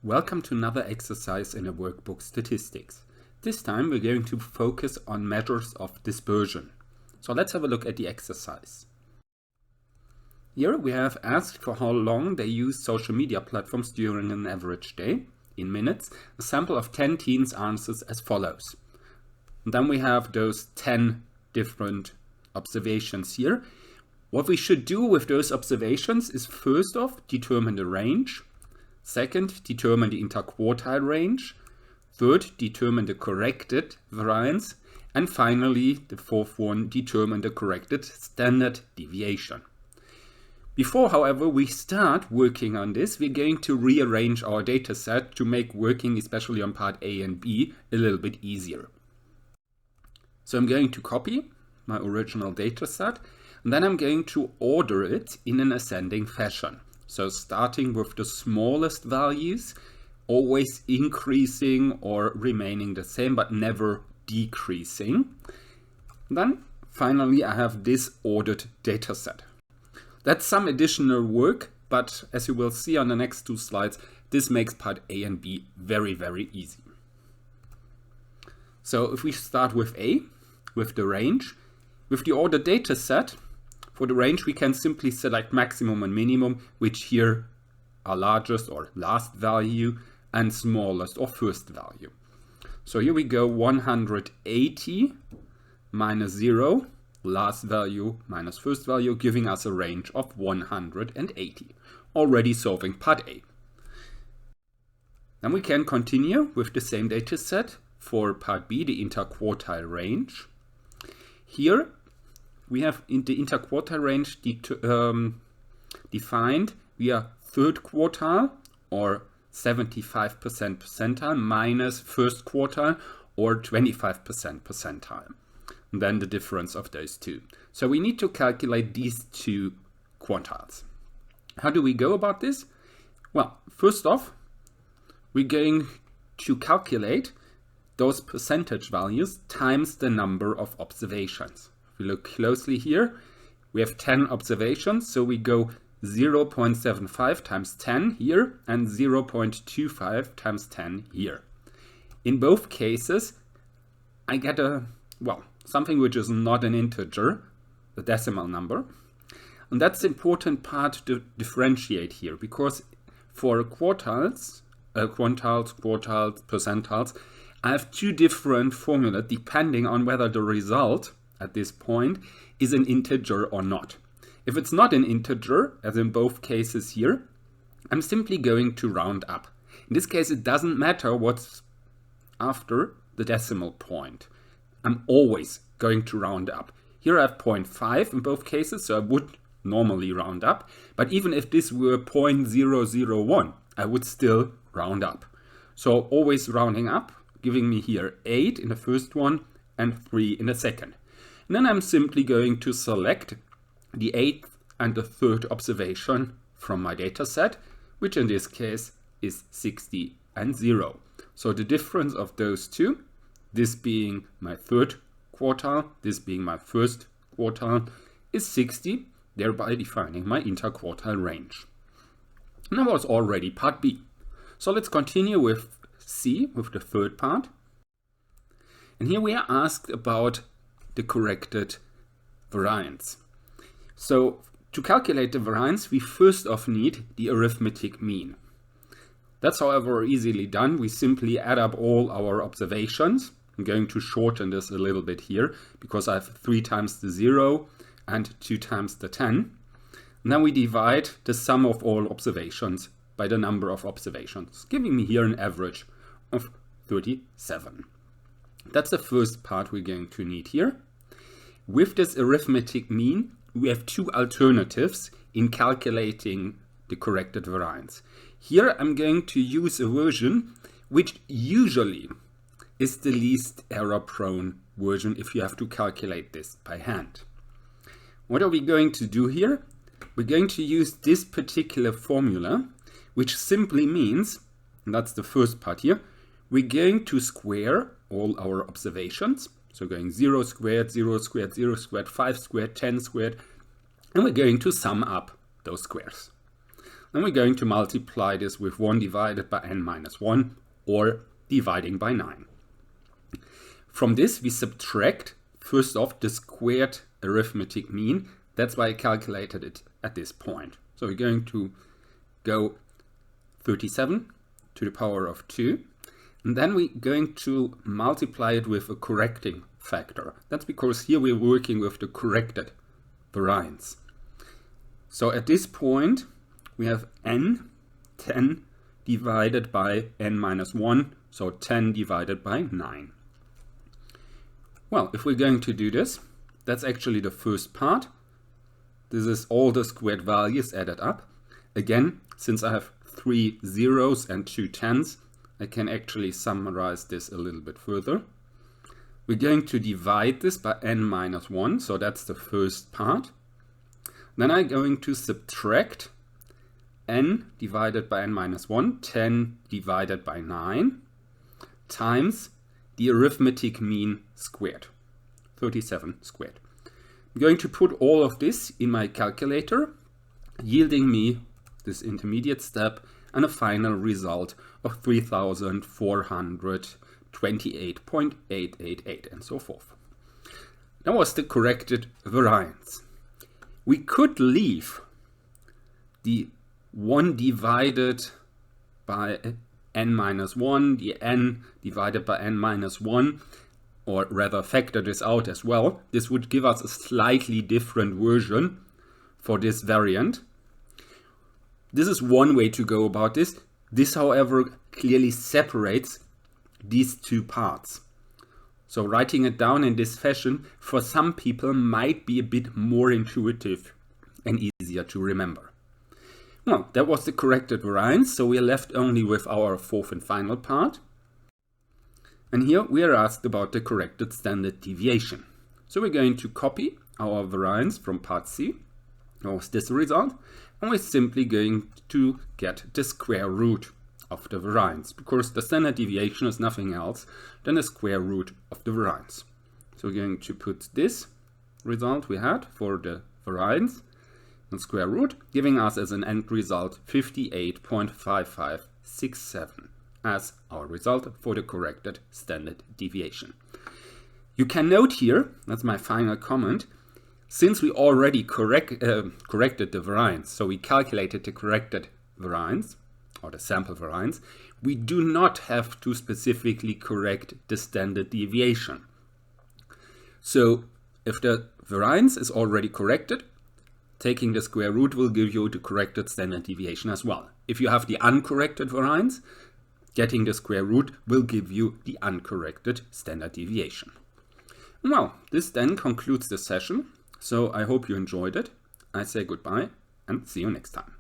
Welcome to another exercise in a workbook statistics. This time we're going to focus on measures of dispersion. So let's have a look at the exercise. Here we have asked for how long they use social media platforms during an average day. In minutes, a sample of 10 teens answers as follows. And then we have those 10 different observations here. What we should do with those observations is first off determine the range. Second, determine the interquartile range. Third, determine the corrected variance. And finally, the fourth one, determine the corrected standard deviation. Before, however, we start working on this, we're going to rearrange our data set to make working, especially on part A and B, a little bit easier. So I'm going to copy my original data set, and then I'm going to order it in an ascending fashion. So starting with the smallest values, always increasing or remaining the same, but never decreasing. Then finally, I have this ordered data set. That's some additional work, but as you will see on the next two slides, this makes part A and B very, very easy. So if we start with A, with the range, with the ordered data set, for the range, we can simply select maximum and minimum, which here are largest or last value and smallest or first value. So here we go 180 minus 0, last value minus first value, giving us a range of 180. Already solving part A. Then we can continue with the same data set for part B, the interquartile range. Here we have in the interquartile range defined via third quartile or 75% percentile minus first quartile or 25% percentile. And then the difference of those two. So we need to calculate these two quartiles. How do we go about this? Well, first off, we're going to calculate those percentage values times the number of observations. If we look closely here, we have 10 observations, so we go 0.75 times 10 here and 0.25 times 10 here. In both cases, I get something which is not an integer, a decimal number. And that's the important part to differentiate here, because for quartiles, percentiles, I have two different formulas depending on whether the result at this point is an integer or not. If it's not an integer, as in both cases here, I'm simply going to round up. In this case, it doesn't matter what's after the decimal point. I'm always going to round up. Here I have 0.5 in both cases, so I would normally round up. But even if this were 0.001, I would still round up. So always rounding up, giving me here 8 in the first one and 3 in the second. And then I'm simply going to select the 8th and the 3rd observation from my data set, which in this case is 60 and 0. So the difference of those two, this being my 3rd quartile, this being my 1st quartile, is 60, thereby defining my interquartile range. And that was already part B. So let's continue with C, with the 3rd part. And here we are asked about the corrected variance. So to calculate the variance, we first off need the arithmetic mean. That's however easily done. We simply add up all our observations. I'm going to shorten this a little bit here because I have 3 times the 0 and 2 times the 10. And then we divide the sum of all observations by the number of observations, giving me here an average of 37. That's the first part we're going to need here. With this arithmetic mean, we have two alternatives in calculating the corrected variance. Here I'm going to use a version which usually is the least error-prone version if you have to calculate this by hand. What are we going to do here? We're going to use this particular formula, which simply means, and that's the first part here, we're going to square all our observations. So going 0 squared, 0 squared, 0 squared, 5 squared, 10 squared, and we're going to sum up those squares. And we're going to multiply this with 1 divided by n minus 1, or dividing by 9. From this, we subtract, first off, the squared arithmetic mean. That's why I calculated it at this point. So we're going to go 37 to the power of 2. And then we're going to multiply it with a correcting factor. That's because here we're working with the corrected variance. So at this point, we have n, 10 divided by n minus 1, so 10 divided by 9. Well, if we're going to do this, that's actually the first part. This is all the squared values added up. Again, since I have 3 zeros and 2 tens, I can actually summarize this a little bit further. We're going to divide this by n minus 1, so that's the first part. Then I'm going to subtract n divided by n minus 1, 10 divided by 9, times the arithmetic mean squared, 37 squared. I'm going to put all of this in my calculator, yielding me this intermediate step and a final result of 3,428.888 and so forth. That was the corrected variance. We could leave the 1 divided by n minus 1, the n divided by n minus 1, or rather factor this out as well. This would give us a slightly different version for this variant. This is one way to go about this. This, however, clearly separates these two parts. So writing it down in this fashion for some people might be a bit more intuitive and easier to remember. Well, that was the corrected variance, so we are left only with our fourth and final part. And here we are asked about the corrected standard deviation. So we're going to copy our variance from part C, that was this result, and we're simply going to get the square root of the variance, because the standard deviation is nothing else than the square root of the variance. So we're going to put this result we had for the variance and square root, giving us as an end result 58.5567 as our result for the corrected standard deviation. You can note here, that's my final comment, since we already corrected the variance, so we calculated the corrected variance, or the sample variance, we do not have to specifically correct the standard deviation. So if the variance is already corrected, taking the square root will give you the corrected standard deviation as well. If you have the uncorrected variance, getting the square root will give you the uncorrected standard deviation. Well, this then concludes the session. So I hope you enjoyed it. I say goodbye and see you next time.